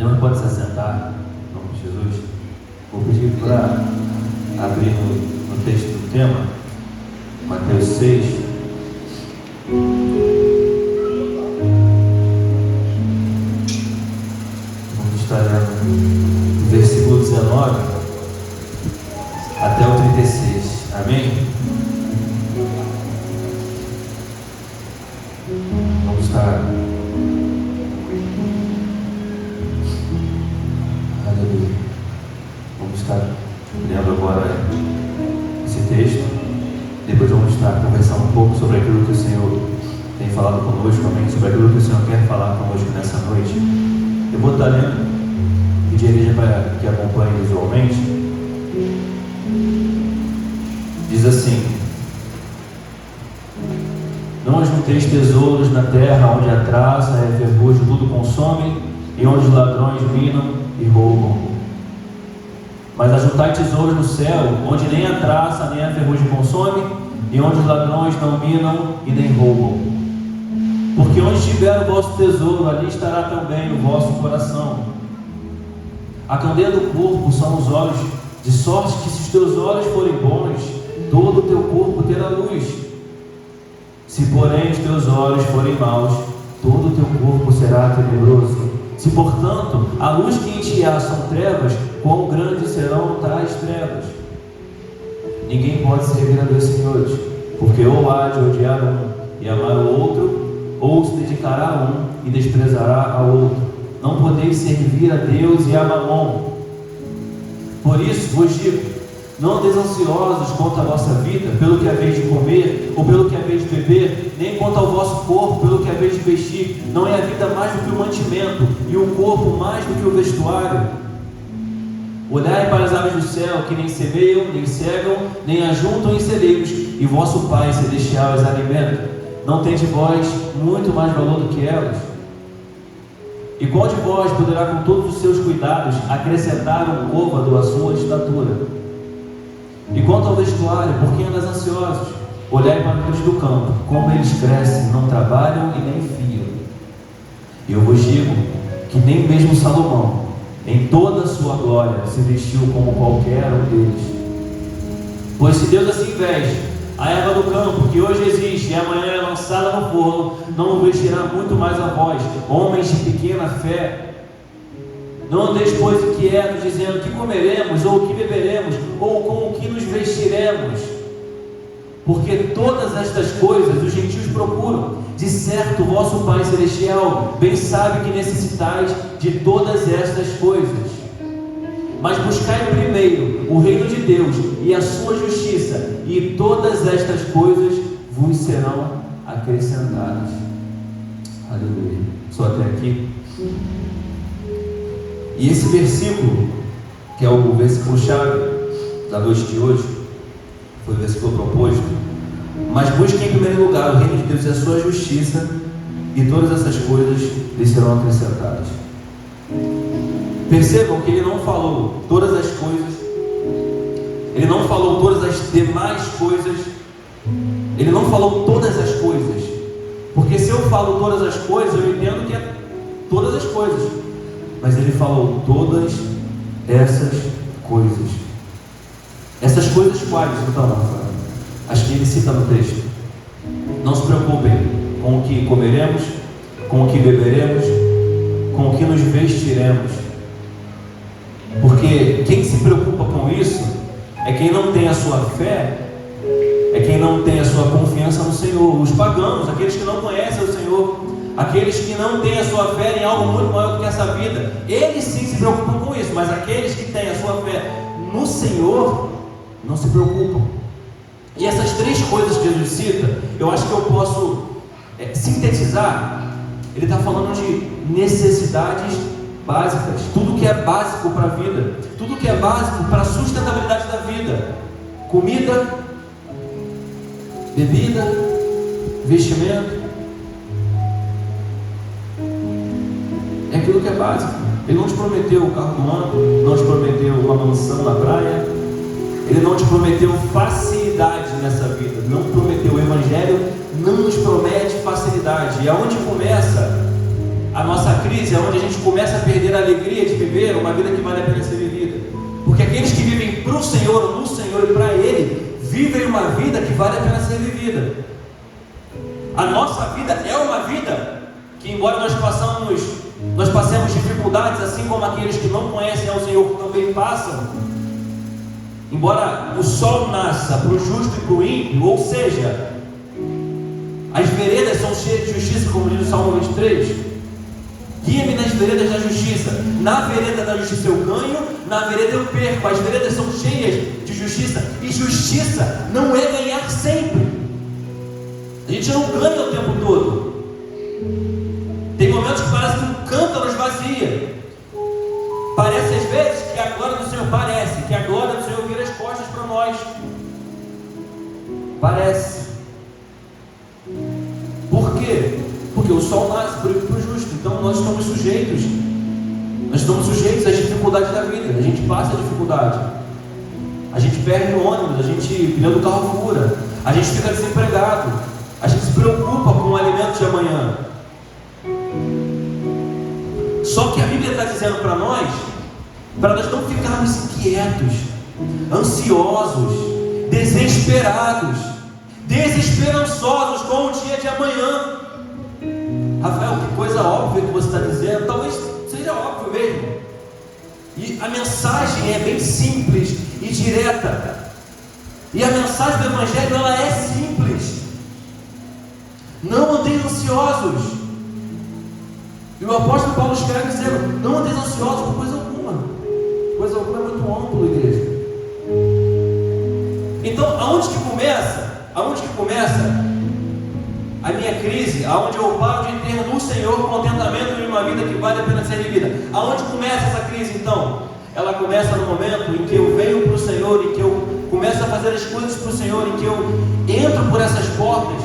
Irmão, pode se assentar, em nome de Jesus. Vou pedir para abrir no texto do tema, Mateus 6. Vamos estar lendo do versículo 19 até o 36. Amém? Vamos estar. Aleluia. Vamos estar lendo agora esse texto. Depois vamos estar conversando um pouco sobre aquilo que o Senhor tem falado conosco, amém? Sobre aquilo que o Senhor quer falar conosco nessa noite. Eu vou estar lendo, pedir a igreja para que acompanhe visualmente. Diz assim: não ajunteis tesouros na terra, onde a traça e a ferrugem tudo consome, e onde os ladrões minam e roubam. Mas ajuntai tesouros no céu, onde nem a traça nem a ferrugem consome, e onde os ladrões não minam e nem roubam. Porque onde estiver o vosso tesouro, ali estará também o vosso coração. A candeia do corpo são os olhos, de sorte que se os teus olhos forem bons, todo o teu corpo terá luz. Se porém os teus olhos forem maus, todo o teu corpo será tenebroso. Se portanto a luz que em ti há são trevas, quão grandes serão tais trevas? Ninguém pode servir a dois senhores, porque ou há de odiar um e amar o outro, ou se dedicará a um e desprezará ao outro. Não podeis servir a Deus e a Mamon. Por isso vos digo: não andeis ansiosos quanto à vossa vida, pelo que haveis de comer, ou pelo que haveis de beber, nem quanto ao vosso corpo, pelo que haveis de vestir. Não é a vida mais do que o mantimento, e o corpo mais do que o vestuário? Olhai para as aves do céu, que nem semeiam, nem cegam, nem ajuntam em celeiros, e vosso Pai celestial as alimenta. Não tendes vós muito mais valor do que elas? E qual de vós poderá, com todos os seus cuidados, acrescentar um côvado à sua estatura? E quanto ao vestuário, por que andas ansiosos? Olhai para os do campo, como eles crescem, não trabalham e nem fiam. E eu vos digo que nem mesmo Salomão, em toda a sua glória, se vestiu como qualquer um deles. Pois se Deus assim veste a erva do campo, que hoje existe e amanhã é lançada no forno, não o vestirá muito mais a vós, homens de pequena fé. Não andeis, pois, inquietos, dizendo: que comeremos, ou o que beberemos, ou com o que nos vestiremos? Porque todas estas coisas os gentios procuram. De certo, o vosso Pai Celestial bem sabe que necessitais de todas estas coisas. Mas buscai primeiro o reino de Deus e a sua justiça, e todas estas coisas vos serão acrescentadas. Aleluia. Só até aqui. E esse versículo, que é o versículo-chave da noite de hoje, foi o versículo proposto: mas busquem em primeiro lugar o reino de Deus e a sua justiça, e todas essas coisas lhes serão acrescentadas. Percebam que ele não falou todas as coisas, ele não falou todas as demais coisas, ele não falou todas as coisas, porque se eu falo todas as coisas, eu entendo que é todas as coisas, mas ele falou todas essas coisas. Essas coisas quais, então, Rafael? As que ele cita no texto. Não se preocupem com o que comeremos, com o que beberemos, com o que nos vestiremos, porque quem se preocupa com isso é quem não tem a sua fé, é quem não tem a sua confiança no Senhor. Os pagãos, aqueles que não conhecem o Senhor, aqueles que não têm a sua fé em algo muito maior do que essa vida, eles sim se preocupam com isso. Mas aqueles que têm a sua fé no Senhor não se preocupam. E essas três coisas que Jesus cita, eu acho que eu posso sintetizar. Ele está falando de necessidades básicas, tudo que é básico para a vida, tudo que é básico para a sustentabilidade da vida: comida, bebida, vestimento. É aquilo que é básico. Ele não te prometeu o carro do ano, não te prometeu uma mansão na praia, ele não te prometeu facilidade nessa vida, não prometeu. O Evangelho não nos promete facilidade. E aonde começa a nossa crise, aonde a gente começa a perder a alegria, alegria de viver uma vida que vale a pena ser vivida. Porque aqueles que vivem para o Senhor, no Senhor e para Ele, vivem uma vida que vale a pena ser vivida. A nossa vida é uma vida que, embora nós passemos dificuldades, assim como aqueles que não conhecem ao Senhor também passam, embora o sol nasça para o justo e para o ímpio, ou seja, as veredas são cheias de justiça, como diz o Salmo 23. Guia-me nas veredas da justiça. Na vereda da justiça eu ganho, na vereda eu perco. As veredas são cheias de justiça. E justiça não é ganhar sempre. A gente não ganha o tempo todo. Tem momentos que parece que um cântaro esvazia. Parece às vezes que a glória do Senhor que a glória do Senhor vira as costas para nós. Parece. Por quê? Porque o sol nasce para o justo. Então nós estamos sujeitos às dificuldades da vida. A gente passa a dificuldade. A gente perde o ônibus, a gente pneu do carro fura, a gente fica desempregado, a gente se preocupa com o alimento de amanhã. Só que a Bíblia está dizendo para nós não ficarmos inquietos, ansiosos, desesperados, desesperançosos com o dia de amanhã. Rafael, que coisa óbvia que você está dizendo. Talvez seja óbvio mesmo. E a mensagem é bem simples e direta. E a mensagem do Evangelho, ela é simples. Não andem ansiosos. E o apóstolo Paulo escreve dizendo: não andeis ansiosos por coisa alguma. Coisa alguma é muito amplo, igreja. Então, aonde que começa a minha crise? Aonde eu paro de ter no Senhor contentamento em uma vida que vale a pena ser vivida? Aonde começa essa crise então? Ela começa no momento em que eu venho para o Senhor, em que eu começo a fazer as coisas para o Senhor, em que eu entro por essas portas.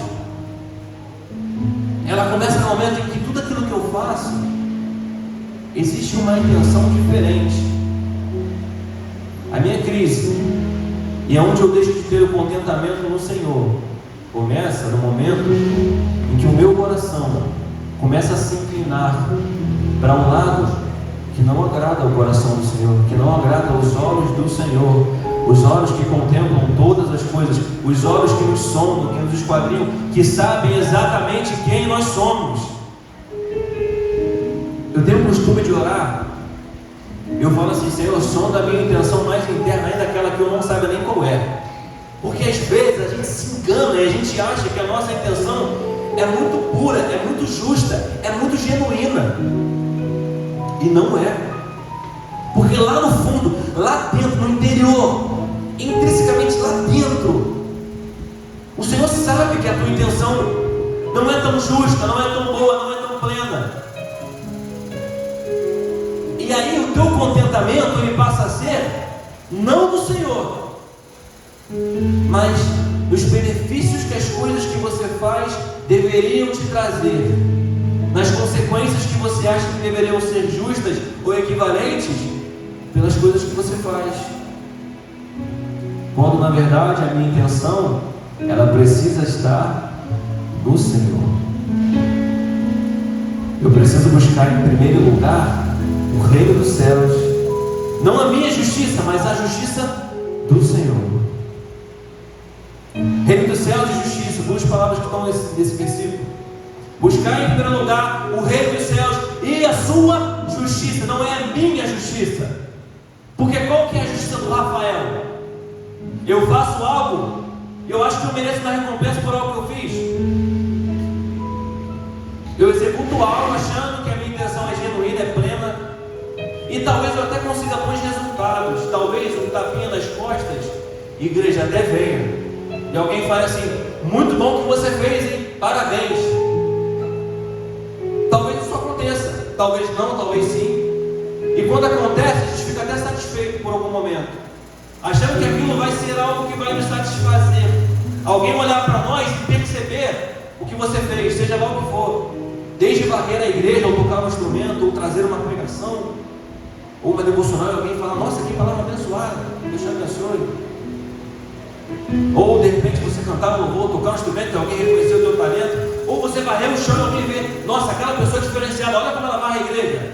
Ela começa no momento em que tudo aquilo que eu faço, existe uma intenção diferente. A minha crise, e é onde eu deixo de ter o contentamento no Senhor, começa no momento em que o meu coração começa a se inclinar para um lado que não agrada ao coração do Senhor, que não agrada aos olhos do Senhor, os olhos que contemplam todas as coisas, os olhos que nos sondam, que nos esquadrinham, que sabem exatamente quem nós somos. Eu tenho o costume de orar, eu falo assim: Senhor, sonda a minha intenção mais interna, ainda aquela que eu não saiba nem qual é. Porque às vezes a gente se engana e a gente acha que a nossa intenção é muito pura, é muito justa, é muito genuína. E não é. Porque lá no fundo, lá dentro, no interior, intrinsecamente lá dentro, o Senhor sabe que a tua intenção não é tão justa, não é tão boa, não é tão plena. E aí o teu contentamento ele passa a ser não do Senhor, mas dos benefícios que as coisas que você faz deveriam te trazer, nas consequências que você acha que deveriam ser justas ou equivalentes pelas coisas que você faz, quando na verdade a minha intenção ela precisa estar no Senhor. Eu preciso buscar em primeiro lugar o reino dos céus, não a minha justiça, mas a justiça do Senhor. Reino dos céus e justiça, duas palavras que estão nesse versículo. Buscar em primeiro lugar o reino dos céus e a sua justiça, não é a minha justiça. Porque qual que é a justiça do Rafael? Eu faço algo, eu acho que eu mereço uma recompensa por algo que eu fiz. Eu executo algo achando que a minha intenção é genuína, é plena, e talvez eu até consiga bons resultados. Talvez um tapinha nas costas, igreja, até venha. E alguém fala assim: muito bom que você fez, hein? Parabéns. Talvez isso aconteça, talvez não, talvez sim. E quando acontece, a gente fica até satisfeito por algum momento, achando que aquilo vai ser algo que vai nos satisfazer. Alguém olhar para nós e perceber o que você fez, seja lá o que for, desde varrer a igreja, ou tocar um instrumento, ou trazer uma pregação, ou uma devocional, e alguém fala: nossa, que palavra abençoada, Deus te abençoe. Ou de repente você cantar um louvor, tocar um instrumento e alguém reconheceu o teu talento, ou você varrer o chão e alguém vê: nossa, aquela pessoa diferenciada, olha como ela varre a igreja.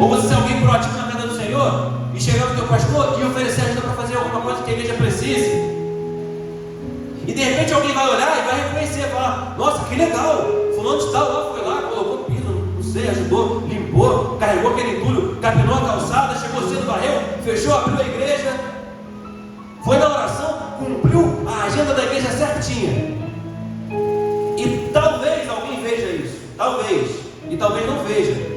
Ou você, se alguém proativo na casa do Senhor e chegar no teu pastor e oferecer ajuda para fazer alguma coisa que a igreja precise. E de repente alguém vai olhar e vai reconhecer, falar: nossa, que legal, fulano de tal lá foi lá, colocou piso, não sei, ajudou, limpou, carregou aquele entulho, capinou a calçada, chegou cedo, varreu, fechou, abriu a igreja, foi na oração, cumpriu a agenda da igreja certinha. E talvez alguém veja isso, talvez, e talvez não veja.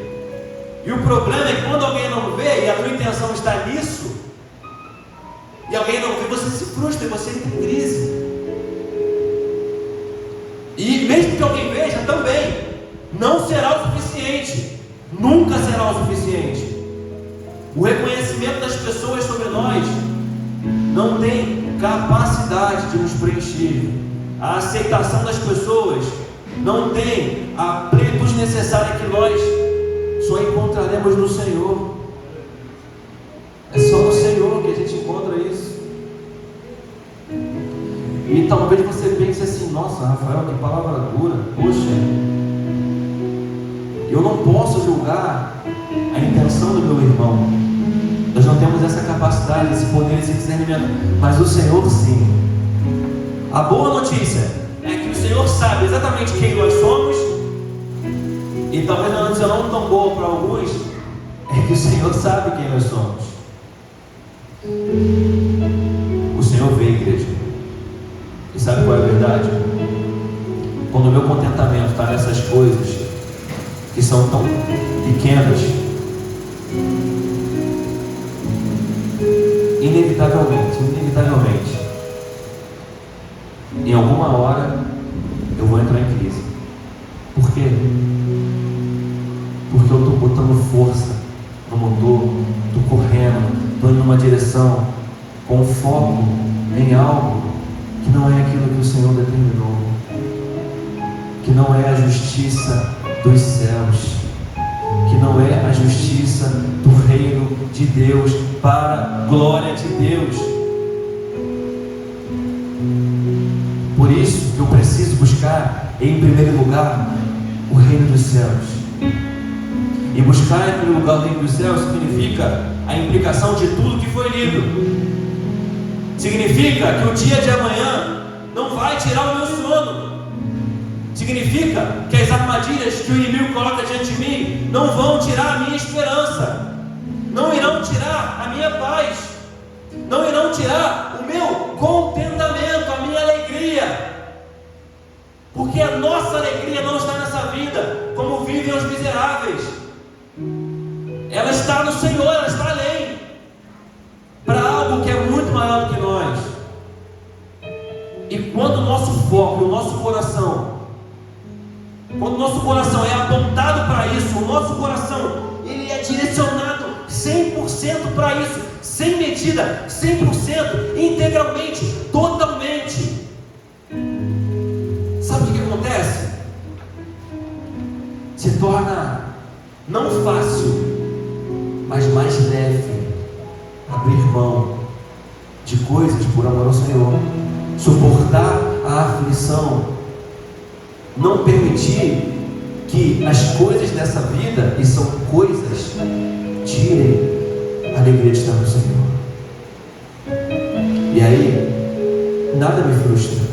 E o problema é que quando alguém não vê e a tua intenção está nisso, e alguém não vê, você se frustra, você entra em crise. E mesmo que alguém veja também, não será o suficiente, nunca será o suficiente. O reconhecimento das pessoas sobre nós não tem capacidade de nos preencher. A aceitação das pessoas não tem a plenitude necessária que nós só encontraremos no Senhor. É só no Senhor que a gente encontra isso. E talvez você pense assim: nossa, Rafael, que palavra dura. Poxa, eu não posso julgar a intenção do meu irmão. Nós não temos essa capacidade, esse poder, esse discernimento. Mas o Senhor sim. A boa notícia é que o Senhor sabe exatamente quem nós somos. E talvez a notícia não tão boa para alguns é que o Senhor sabe quem nós somos. O Senhor vê, igreja. E sabe qual é a verdade? Quando o meu contentamento está nessas coisas que são tão pequenas, inevitavelmente, em alguma hora eu vou entrar em crise. Por quê? Porque eu estou botando força no motor, estou correndo, estou indo numa direção com foco em algo que não é aquilo que o Senhor determinou, que não é a justiça dos céus, que não é a justiça do reino de Deus, para a glória de Deus. Por isso que eu preciso buscar em primeiro lugar o reino dos céus. E buscar em primeiro lugar o reino dos céus significa a implicação de tudo que foi lido. Significa que o dia de amanhã não vai tirar o meu sono. Significa que as armadilhas que o inimigo coloca diante de mim não vão tirar a minha esperança, não irão tirar a minha paz, não irão tirar o meu contentamento, a minha alegria. Porque a nossa alegria não está nessa vida, como vivem os miseráveis. Ela está no Senhor, ela está além, para algo que é muito maior do que nós. E quando o nosso foco, o nosso coração, quando o nosso coração é apontado para isso, o nosso coração ele é direcionado 100% para isso, sem medida, 100%, integralmente, totalmente. Sabe o que acontece? Se torna não fácil, mas mais leve abrir mão de coisas por amor ao Senhor, suportar a aflição, não permitir que as coisas dessa vida, e são coisas, tirem a alegria de estar no Senhor. E aí nada me frustra,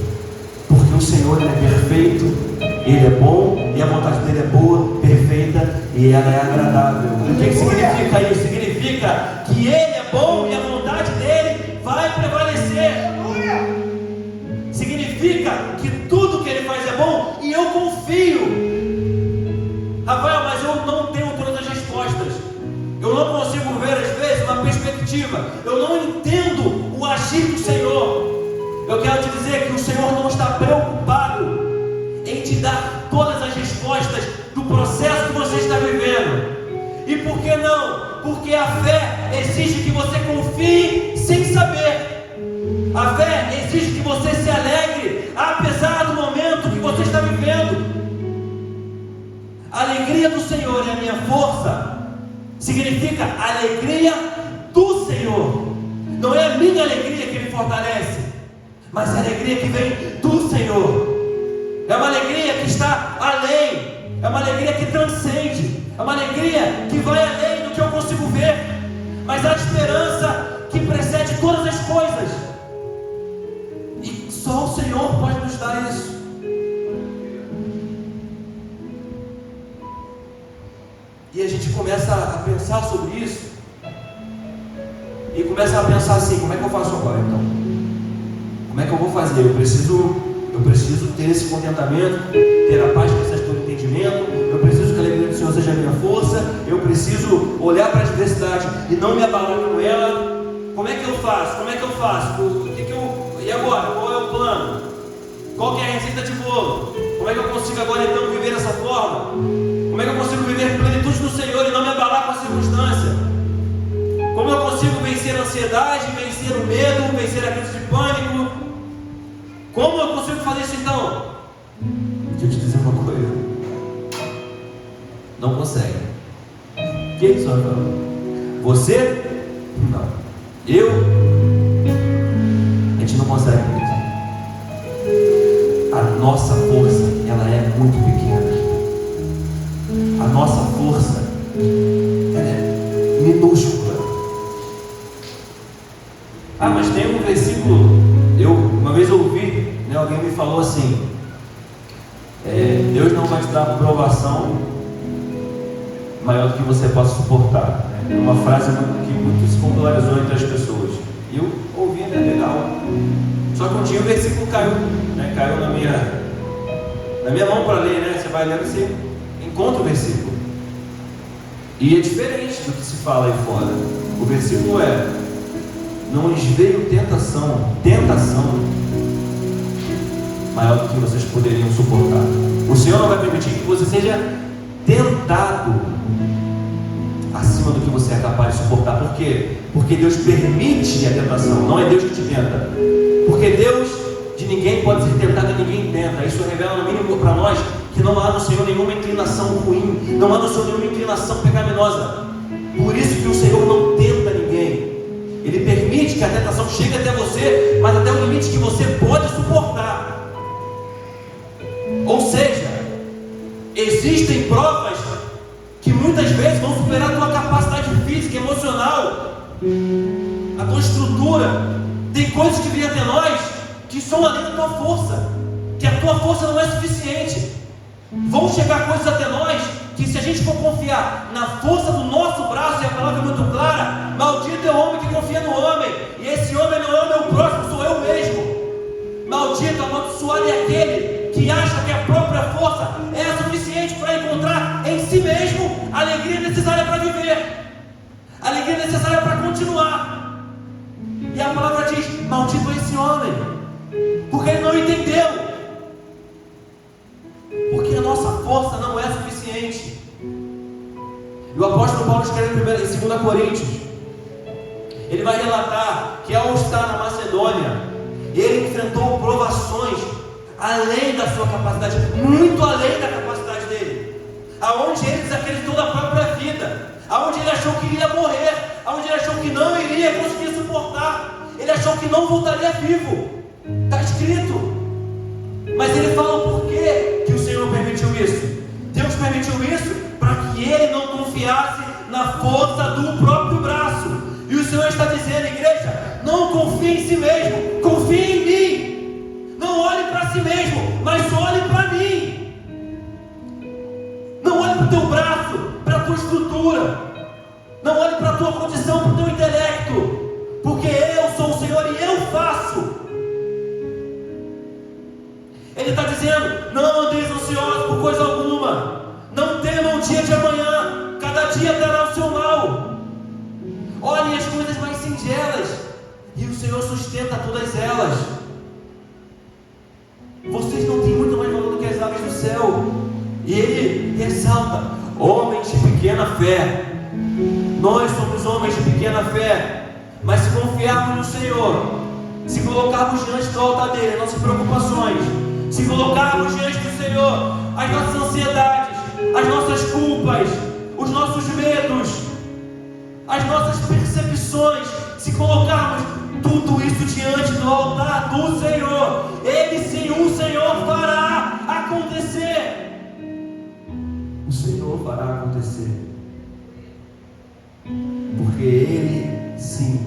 porque o Senhor ele é perfeito, Ele é bom, e a vontade dele é boa, perfeita, e ela é agradável. O que significa isso? Significa que Ele é bom e a vontade dele vai prevalecer. Significa que tudo que Ele faz é bom e eu confio. Rafael, mas eu não tenho todas as respostas. Eu não consigo ver às vezes uma perspectiva. Eu não entendo o agir do Senhor. Eu quero te dizer que o Senhor não está preocupado em te dar todas as respostas do processo que você está vivendo. E por que não? Porque a fé exige que você confie sem saber. A fé exige que você se alegre apesar do momento que você está vivendo. A alegria do Senhor é a minha força. Significa alegria do Senhor. Não é a minha alegria que me fortalece, mas a alegria que vem do Senhor. É uma alegria que está além, é uma alegria que transcende, é uma alegria que vai além do que eu consigo ver. começa a pensar sobre isso e começa a pensar assim: como é que eu faço agora então? Como é que eu vou fazer? Eu preciso ter esse contentamento, ter a paz que excede todo entendimento. Eu preciso que a alegria do Senhor seja a minha força. Eu preciso olhar para a adversidade e não me abalar com ela. Como é que eu faço? E agora? Qual é o plano? Qual que é a receita de bolo? Como é que eu consigo agora então viver dessa forma? Como é que eu consigo viver plenitude no Senhor e não me abalar com a circunstância? Como eu consigo vencer a ansiedade, vencer o medo, vencer a crise de pânico? Como eu consigo fazer isso então? Deixa eu te dizer uma coisa: não consegue. Quem só fala? Você? Não. Eu? A gente não consegue isso. A nossa força, ela é muito pequena. A nossa força, ela é minúscula. Mas tem um versículo, uma vez ouvi, alguém me falou assim: Deus não vai te dar provação maior do que você possa suportar. Uma frase que muito se popularizou entre as pessoas. E eu ouvi, legal. Só que um dia o versículo caiu na minha mão para ler, Você vai ler, você encontra o versículo. E é diferente do que se fala aí fora. O versículo é: não lhes veio tentação maior do que vocês poderiam suportar. O Senhor não vai permitir que você seja tentado acima do que você é capaz de suportar. Por quê? Porque Deus permite a tentação, não é Deus que te tenta. Porque Deus, de ninguém pode ser tentado e ninguém tenta. Isso revela no mínimo para nós que não há no Senhor nenhuma inclinação ruim, não há no Senhor nenhuma inclinação pecaminosa. Por isso que o Senhor não tenta ninguém. Ele permite que a tentação chegue até você, mas até o limite que você pode suportar. Ou seja, existem provas que muitas vezes vão superar a tua capacidade física, emocional, a tua estrutura. Tem coisas que vêm até nós que são além da tua força, que a tua força não é suficiente. Vão chegar coisas até nós que, se a gente for confiar na força do nosso braço, e a palavra é muito clara: maldito é o homem que confia no homem, e esse homem não é o meu próximo, sou eu mesmo. Maldito, amaldiçoado é aquele que acha que a própria força é suficiente para encontrar em si mesmo a alegria necessária para viver, a alegria necessária para continuar. E a palavra diz: maldito é esse homem, porque ele não entendeu, porque a nossa força não é suficiente. E o apóstolo Paulo escreve em 2 Coríntios, ele vai relatar que ao estar na Macedônia, ele enfrentou provações além da sua capacidade, muito além da capacidade dele, aonde ele desacreditou da própria vida, aonde ele achou que iria morrer, aonde ele achou que não iria conseguir suportar, ele achou que não voltaria vivo. Está escrito. Mas ele fala o porquê que o Senhor permitiu isso. Deus permitiu isso para que ele não confiasse na força do próprio braço. E o Senhor está dizendo: igreja, não confie em si mesmo, confie em mim. Não olhe para si mesmo, mas olhe para mim. Não olhe para o teu braço, para a tua estrutura. Não olhe para a tua condição, para o teu intelecto. Porque eu sou o Senhor e eu faço. Ele está dizendo: não andeis ansiosos por coisa alguma. Não temam o dia de amanhã. Cada dia terá o seu mal. Olhem as coisas mais singelas, e o Senhor sustenta todas elas. Vocês não têm muito mais valor do que as aves do céu. E ele ressalta: homens de pequena fé. Nós somos homens de pequena fé. Mas se confiarmos no Senhor, se colocarmos diante do altar dele nossas preocupações, se colocarmos diante do Senhor as nossas ansiedades, as nossas culpas, os nossos medos, as nossas percepções, se colocarmos tudo isso diante do altar do Senhor, ele sim, o Senhor fará acontecer. O Senhor fará acontecer. Porque ele sim.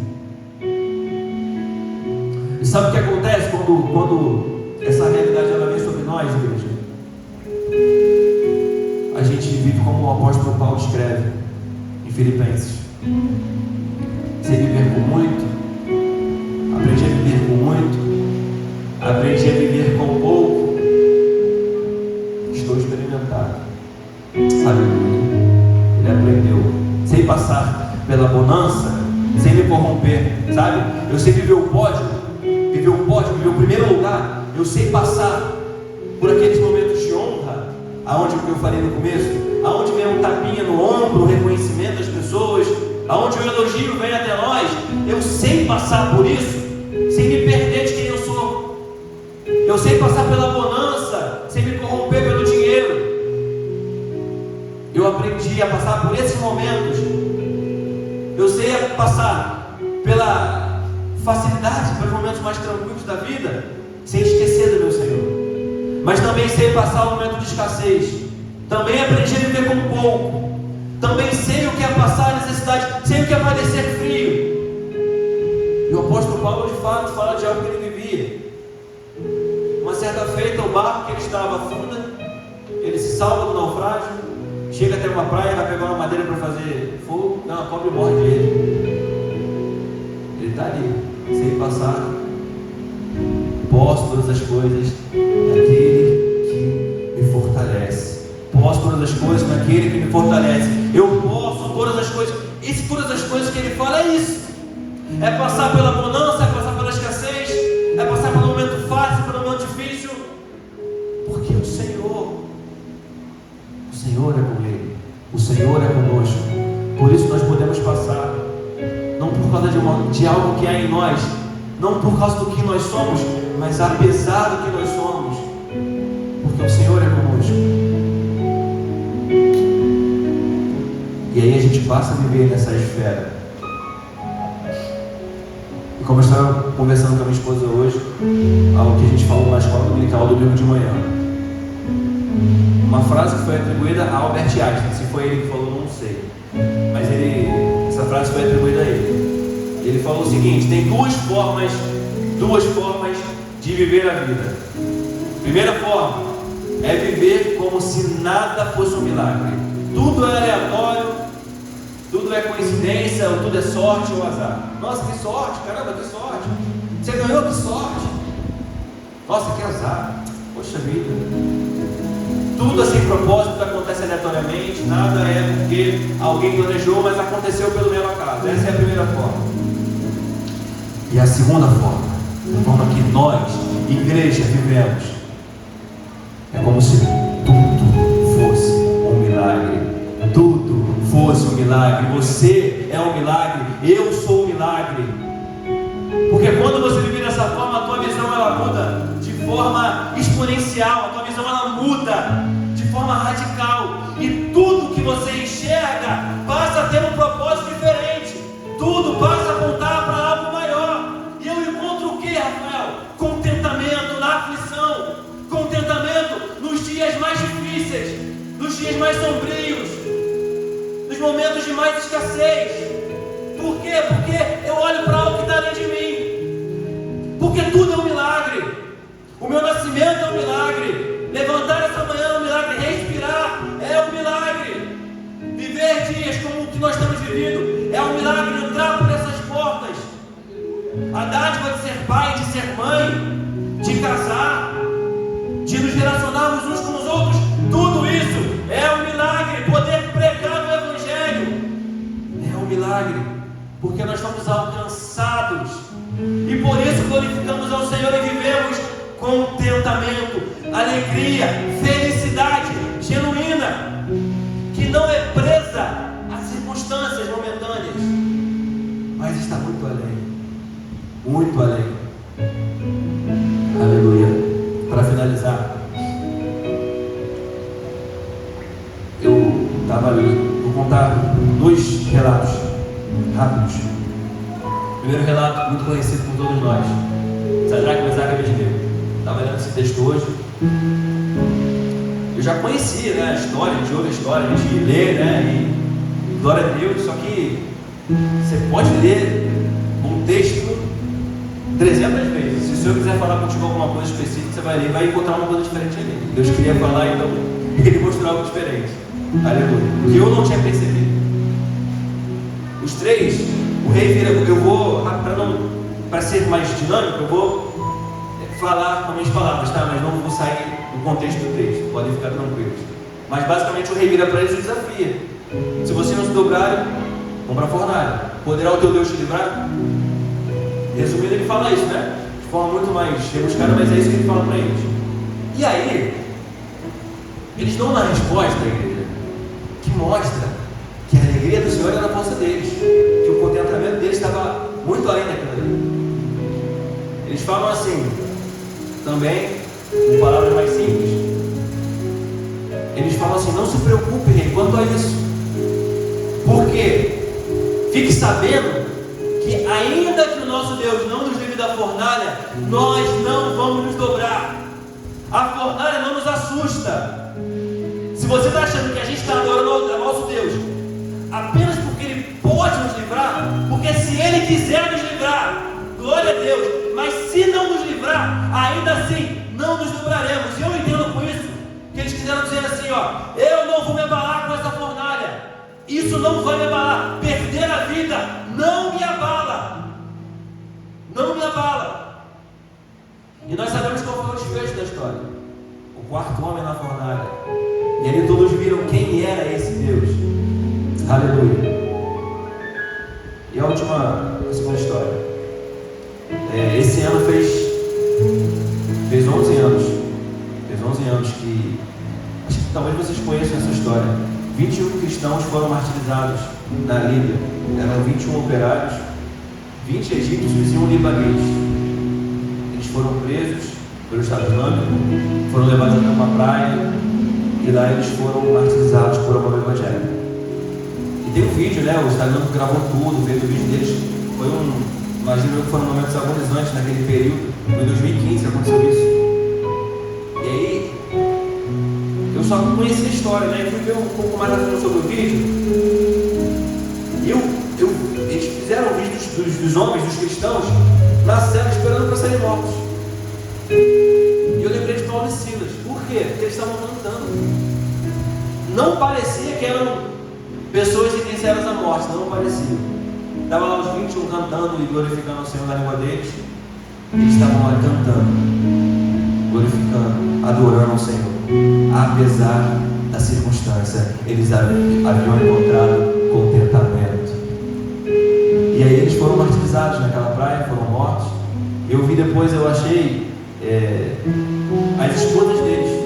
E sabe o que acontece quando essa realidade ela vem sobre nós, igreja? A gente vive como o apóstolo Paulo escreve: Filipenses. Sei viver com muito, aprendi a viver com muito, aprendi a viver com pouco, estou experimentado. Aleluia. Ele aprendeu. Sei passar pela bonança, sem me corromper, sabe? Eu sei viver o pódio, viver o primeiro lugar. Eu sei passar por aqueles momentos de honra, aonde eu falei no começo, aonde vem um tapinha no ombro, o reconhecimento das pessoas, aonde o elogio vem até nós. Eu sei passar por isso, sem me perder de quem eu sou. Eu sei passar pela bonança, sem me corromper pelo dinheiro. Eu aprendi a passar por esses momentos. Eu sei passar pela facilidade, pelos momentos mais tranquilos da vida, sem esquecer do meu Senhor. Mas também sei passar o momento de escassez. Também aprendi a viver com pouco. Também sei o que é passar a necessidade, sei o que é padecer frio. E o apóstolo Paulo de fato fala de algo que ele vivia. Uma certa feita, o barco que ele estava afunda, ele se salva do naufrágio, chega até uma praia, vai pegar uma madeira para fazer fogo, não, a cobra morde ele. Ele está ali, sem passar. Posso todas as coisas naquele que me fortalece. Posso todas as coisas naquele que me fortalece. Eu posso todas as coisas. E todas as coisas que ele fala é isso. É passar pela bonança, é passar pela escassez, é passar pelo momento fácil, pelo momento difícil. Porque o Senhor é com ele. O Senhor é conosco. Por isso nós podemos passar. Não por causa de algo que há em nós, não por causa do que nós somos, mas apesar do que nós somos, porque o Senhor é conosco. E aí a gente passa a viver nessa esfera. E como eu estava conversando com a minha esposa hoje, algo que a gente falou na escola dominical do domingo de manhã, uma frase que foi atribuída a Albert Einstein. Se foi ele que falou, não sei, mas essa frase foi atribuída a ele. Ele falou o seguinte: tem duas formas de viver a vida. Primeira forma é viver como se nada fosse um milagre. Tudo é aleatório, tudo é coincidência, ou tudo é sorte ou azar. Nossa, que sorte, caramba, que sorte. Você ganhou, que sorte. Nossa, que azar. Poxa vida. Tudo é sem propósito, acontece aleatoriamente. Nada é porque alguém planejou, mas aconteceu pelo mero acaso. Essa é a primeira forma. E a segunda forma, a forma que nós, igreja, vivemos, é como se tudo fosse um milagre. Tudo fosse um milagre. Você é um milagre. Eu sou um milagre. Porque quando você vive dessa forma, a tua visão ela muda de forma exponencial. A tua visão ela muda de forma radical. E tudo que você enxerga passa a ter um propósito diferente. Tudo passa a apontar para algo maior. E eu encontro o que, Rafael? Contentamento na aflição. Contentamento nos dias mais difíceis, nos dias mais sombrios, nos momentos de mais escassez. Por quê? Porque eu olho para algo que está além de mim. Porque tudo é um milagre. O meu nascimento é um milagre. Levantar essa manhã é um milagre. Respirar é um milagre. Viver dias como o que nós estamos vivendo é um milagre. Entrar por essas portas, a dádiva de ser pai, de ser mãe, de casar, de nos relacionarmos uns com os outros, tudo isso é um milagre. Poder pregar o Evangelho é um milagre, porque nós estamos alcançados e por isso glorificamos ao Senhor e vivemos contentamento, alegria, felicidade genuína, que não é presa a circunstâncias momentâneas, mas está muito além, muito além. Aleluia. Para finalizar, eu estava ali, vou contar dois relatos rápidos. Primeiro relato, muito conhecido por todos nós, Sadraque, Mesaque e Abednego. Estava lendo esse texto hoje. Eu já conhecia, né, a história, a gente ouve a história, a gente lê, né, e glória a Deus. Só que você pode ler um texto 300 vezes. Se o Senhor quiser falar contigo alguma coisa específica, você vai ler e vai encontrar uma coisa diferente ali. Deus queria falar, então Ele mostrou algo diferente. Aleluia. Que eu não tinha percebido. os três, o rei vira, eu vou, para ser mais dinâmico, eu vou falar com as minhas palavras, tá? Mas não vou sair do contexto do texto, podem ficar tranquilos. Mas basicamente o rei vira para eles e desafia: se vocês não se dobrarem, vão para a fornalha. Poderá o teu Deus te livrar? Resumindo, ele fala isso, né? De forma muito mais rebuscada, mas é isso que ele fala para eles. E aí, eles dão uma resposta, igreja, que mostra que a alegria do Senhor era na força deles, que o contentamento deles estava muito além daquilo ali. Eles falam assim, também, com palavras mais simples, eles falam assim: não se preocupe, rei, quanto a isso, porque fique sabendo que ainda que o nosso Deus não nos livre da fornalha, nós não vamos nos dobrar. A fornalha não nos assusta. Se você está achando que a gente está adorando ao nosso Deus apenas porque Ele pode nos livrar, porque se Ele quiser nos livrar, glória a Deus, mas se não nos livrar, ainda assim não nos dobraremos. E eu entendo com isso que eles quiseram dizer assim: ó, eu não vou me abalar com essa fornalha, isso não vai me abalar, perder a vida não me abala, não me abala. E nós sabemos qual foi o desfecho da história: o quarto homem na fornalha. E ali todos viram quem era esse Deus. Aleluia. E a segunda história. Esse ano fez 11 anos. Fez 11 anos que, acho que talvez vocês conheçam essa história. 21 cristãos foram martirizados na Líbia. Eram 21 operários, 20 egípcios e um libanês. Eles foram presos pelo Estado Islâmico, foram levados até uma praia e lá eles foram martirizados por amor ao Evangelho. E tem um vídeo, né? O Estado Islâmico gravou tudo, fez o vídeo deles. Imagino que foram momentos agonizantes naquele período. Foi em 2015 que aconteceu isso. E aí, eu só conheci a história, né? Fui ver um pouco mais a fundo sobre o vídeo. E eles fizeram o vídeo dos homens, dos cristãos, na cela esperando para serem mortos. E eu lembrei de Paulo e Silas. Por quê? Porque eles estavam cantando. Não parecia que eram pessoas sentenciadas à morte, não parecia. Estavam lá os 21 cantando e glorificando o Senhor na língua deles. Eles estavam lá cantando, glorificando, adorando ao Senhor. Apesar da circunstância, eles haviam encontrado contentamento. E aí eles foram martirizados naquela praia, foram mortos. Eu vi depois, eu achei as esposas deles,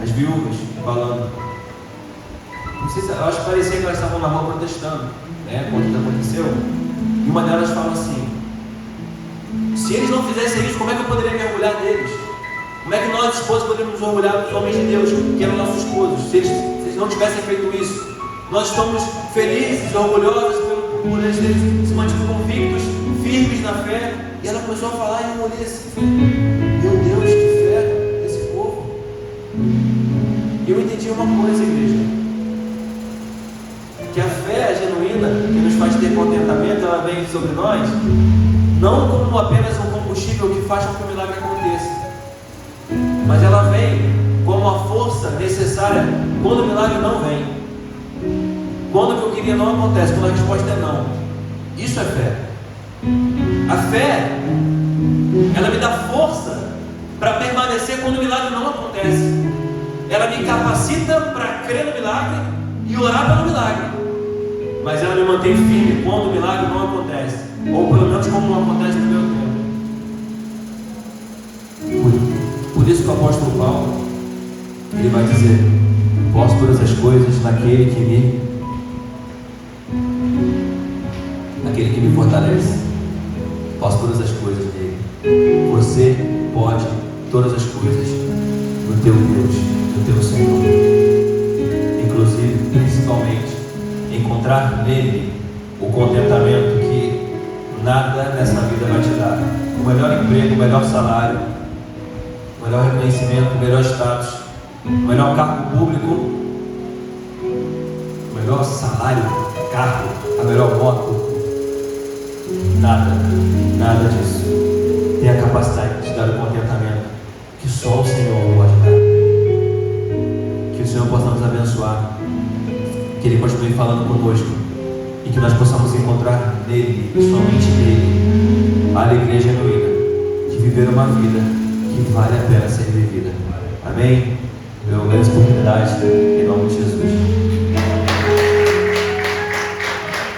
as viúvas, falando. Não sei se, eu acho que parecia que elas estavam na rua protestando, né, contra o que aconteceu. E uma delas fala assim: se eles não fizessem isso, como é que eu poderia me orgulhar deles? Como é que nós, esposos, poderíamos nos orgulhar dos homens de Deus, que eram nossos esposos, se eles não tivessem feito isso? Nós estamos felizes, orgulhosos por eles terem se mantido convictos, firmes na fé. E ela começou a falar e eu olhei assim: meu Deus, que fé desse povo. E eu entendi uma coisa, igreja, que a fé genuína que nos faz ter contentamento, ela vem sobre nós não como apenas um combustível que faz com que o milagre aconteça, mas ela vem como a força necessária quando o milagre não vem, quando o que eu queria não acontece, quando a resposta é não. Isso é fé. A fé, ela me dá força para permanecer quando o milagre não acontece. Ela me capacita para crer no milagre e orar pelo milagre, mas ela me mantém firme quando o milagre não acontece, ou pelo menos como não acontece no meu tempo. Por isso que o apóstolo Paulo, ele vai dizer: posso todas as coisas naquele que me fortalece. Posso todas as coisas nele. Você pode todas as coisas no teu Deus, no teu Senhor. Inclusive, principalmente, encontrar nele o contentamento que nada nessa vida vai te dar. O melhor emprego, o melhor salário, o melhor reconhecimento, o melhor status, o melhor cargo público, o melhor salário, carro, a melhor moto. Nada disso tem a capacidade de te dar o contentamento que só o Senhor pode dar. Que o Senhor possa nos abençoar, que Ele continue falando conosco e que nós possamos encontrar nele, e somente nele, a alegria genuína de viver uma vida que vale a pena ser vivida. Amém? Eu agradeço a oportunidade, em nome de Jesus.